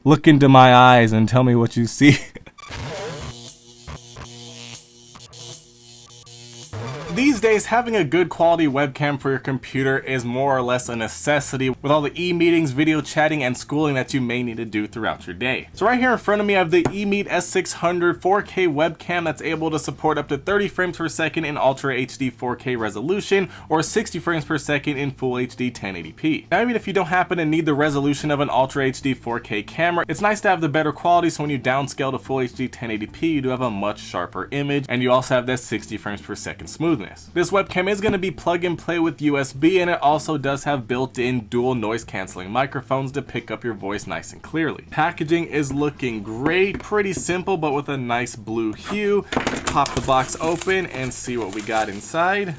Look into my eyes and tell me what you see. These days, having a good quality webcam for your computer is more or less a necessity with all the e-meetings, video chatting, and schooling that you may need to do throughout your day. So right here in front of me, I have the EMEET S600 4K webcam that's able to support up to 30 frames per second in Ultra HD 4K resolution or 60 frames per second in Full HD 1080p. Now, even if you don't happen to need the resolution of an Ultra HD 4K camera, it's nice to have the better quality, so when you downscale to Full HD 1080p, you do have a much sharper image, and you also have that 60 frames per second smoothness. This webcam is going to be plug and play with USB, and it also does have built-in dual noise canceling microphones to pick up your voice nice and clearly. Packaging is looking great, pretty simple but with a nice blue hue. Let's pop the box open and see what we got inside.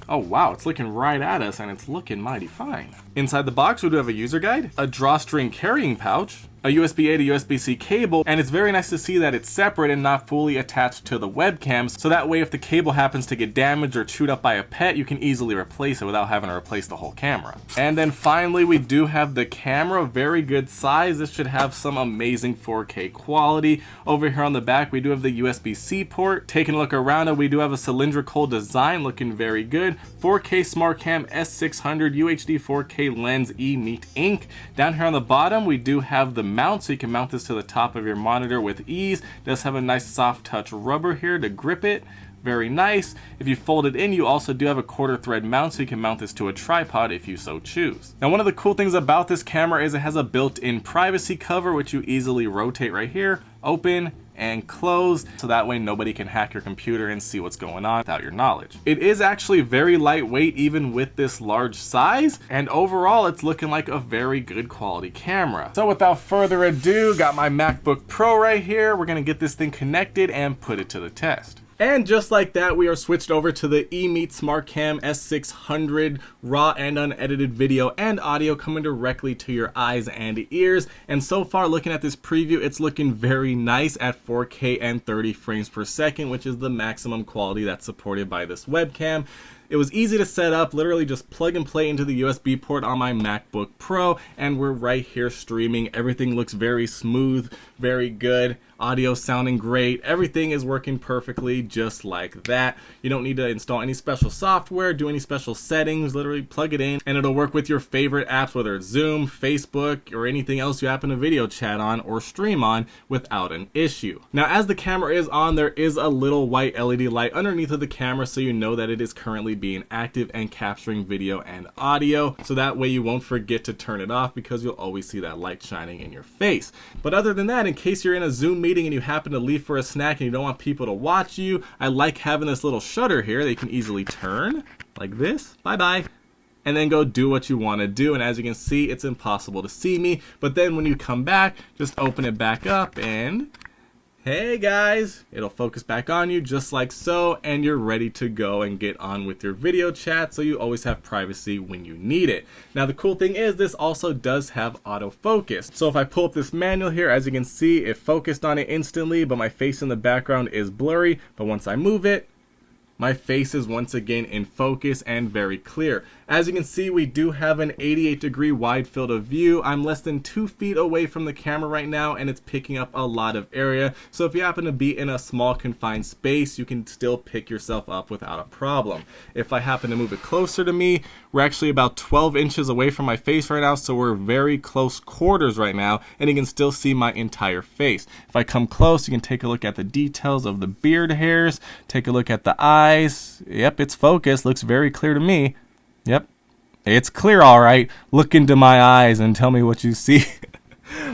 Oh wow, it's looking right at us and it's looking mighty fine. Inside the box we do have a user guide, a drawstring carrying pouch, a USB-A to USB-C cable, and it's very nice to see that it's separate and not fully attached to the webcam, so that way if the cable happens to get damaged or chewed up by a pet, you can easily replace it without having to replace the whole camera. And then finally we do have the camera, very good size. This should have some amazing 4K quality. Over here on the back we do have the USB-C port. Taking a look around it, we do have a cylindrical design looking very good. 4K SmartCam S600 UHD 4K lens EMEET ink. Down here on the bottom we do have the mount, so you can mount this to the top of your monitor with ease. It does have a nice soft touch rubber here to grip it. Very nice. If you fold it in, you also do have a quarter thread mount, so you can mount this to a tripod if you so choose. Now, one of the cool things about this camera is it has a built-in privacy cover, which you easily rotate right here, open and close, so that way nobody can hack your computer and see what's going on without your knowledge. It is actually very lightweight even with this large size, and overall it's looking like a very good quality camera. So without further ado, got my MacBook Pro right here. We're gonna get this thing connected and put it to the test. And just like that, we are switched over to the EMEET SmartCam S600, raw and unedited video and audio coming directly to your eyes and ears. And so far, looking at this preview, it's looking very nice at 4K and 30 frames per second, which is the maximum quality that's supported by this webcam. It was easy to set up, literally just plug and play into the USB port on my MacBook Pro, and we're right here streaming. Everything looks very smooth, very good. Audio sounding great. Everything is working perfectly just like that. You don't need to install any special software, do any special settings, literally plug it in and it'll work with your favorite apps, whether it's Zoom, Facebook, or anything else you happen to video chat on or stream on without an issue. Now, as the camera is on, there is a little white LED light underneath of the camera, so you know that it is currently being active and capturing video and audio, so that way you won't forget to turn it off because you'll always see that light shining in your face. But other than that, in case you're in a Zoom meeting and you happen to leave for a snack and you don't want people to watch you, I like having this little shutter here that you can easily turn like this, bye-bye, and then go do what you want to do. And as you can see, it's impossible to see me, but then when you come back, just open it back up and hey guys, it'll focus back on you just like so, and you're ready to go and get on with your video chat, so you always have privacy when you need it. Now the cool thing is this also does have autofocus. So if I pull up this manual here, as you can see, it focused on it instantly, but my face in the background is blurry. But once I move it, my face is once again in focus and very clear. As you can see, we do have an 88-degree wide field of view. I'm less than 2 feet away from the camera right now, and it's picking up a lot of area. So if you happen to be in a small confined space, you can still pick yourself up without a problem. If I happen to move it closer to me, we're actually about 12 inches away from my face right now, so we're very close quarters right now, and you can still see my entire face. If I come close, you can take a look at the details of the beard hairs, take a look at the eyes. Yep, it's focused, looks very clear to me. Yep, it's clear, all right. Look into my eyes and tell me what you see.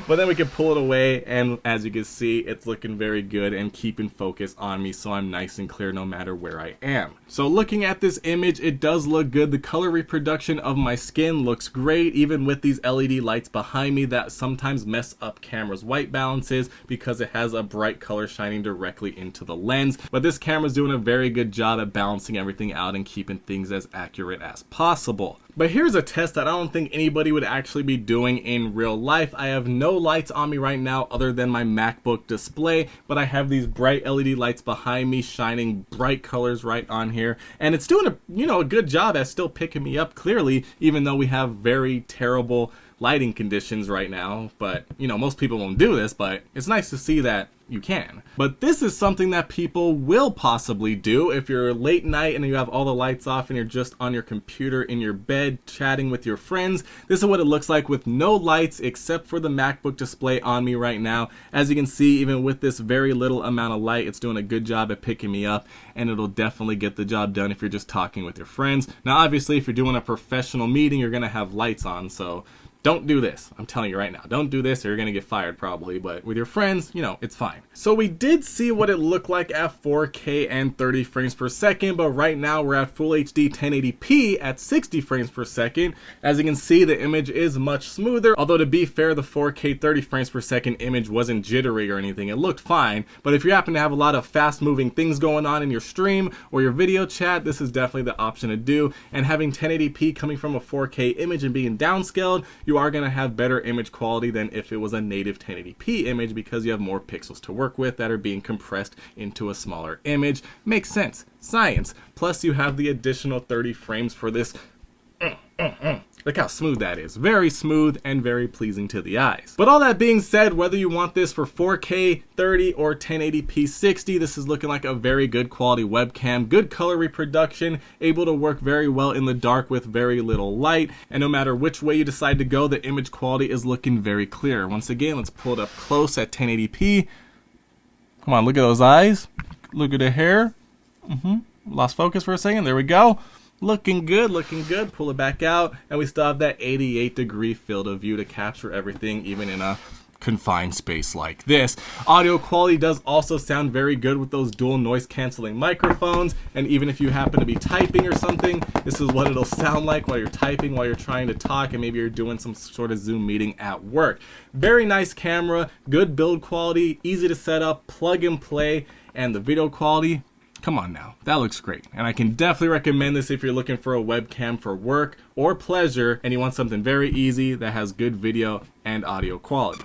But then we can pull it away, and as you can see, it's looking very good and keeping focus on me, so I'm nice and clear no matter where I am. So looking at this image, it does look good. The color reproduction of my skin looks great, even with these LED lights behind me that sometimes mess up camera's white balances because it has a bright color shining directly into the lens. But this camera's doing a very good job at balancing everything out and keeping things as accurate as possible. But here's a test that I don't think anybody would actually be doing in real life. I have no lights on me right now other than my MacBook display, but I have these bright LED lights behind me shining bright colors right on here, and it's doing a good job at still picking me up clearly, even though we have very terrible lighting conditions right now, but you know, most people won't do this, but it's nice to see that you can. But this is something that people will possibly do if you're late night and you have all the lights off and you're just on your computer in your bed chatting with your friends. This is what it looks like with no lights except for the MacBook display on me right now. As you can see, even with this very little amount of light, it's doing a good job at picking me up, and it'll definitely get the job done if you're just talking with your friends. Now obviously if you're doing a professional meeting, you're gonna have lights on, so don't do this. I'm telling you right now, don't do this or you're gonna get fired probably, but with your friends, you know, it's fine. So we did see what it looked like at 4K and 30 frames per second, but right now we're at Full HD 1080p at 60 frames per second. As you can see, the image is much smoother, although to be fair, the 4K 30 frames per second image wasn't jittery or anything. It looked fine, but if you happen to have a lot of fast moving things going on in your stream or your video chat, this is definitely the option to do. And having 1080p coming from a 4K image and being downscaled, you are going to have better image quality than if it was a native 1080p image because you have more pixels to work with that are being compressed into a smaller image. Makes sense. Science. Plus you have the additional 30 frames for this. Look how smooth that is. Very smooth and very pleasing to the eyes. But all that being said, whether you want this for 4K 30 or 1080p 60, this is looking like a very good quality webcam. Good color reproduction, able to work very well in the dark with very little light. And no matter which way you decide to go, the image quality is looking very clear. Once again, let's pull it up close at 1080p. Come on, look at those eyes. Look at the hair. Lost focus for a second. There we go. Looking good, looking good. Pull it back out, and we still have that 88-degree field of view to capture everything, even in a confined space like this. Audio quality does also sound very good with those dual noise canceling microphones, and even if you happen to be typing or something, this is what it'll sound like while you're typing, while you're trying to talk, and maybe you're doing some sort of Zoom meeting at work. Very nice camera, good build quality, easy to set up, plug and play, and the video quality, come on now, that looks great. And I can definitely recommend this if you're looking for a webcam for work or pleasure and you want something very easy that has good video and audio quality.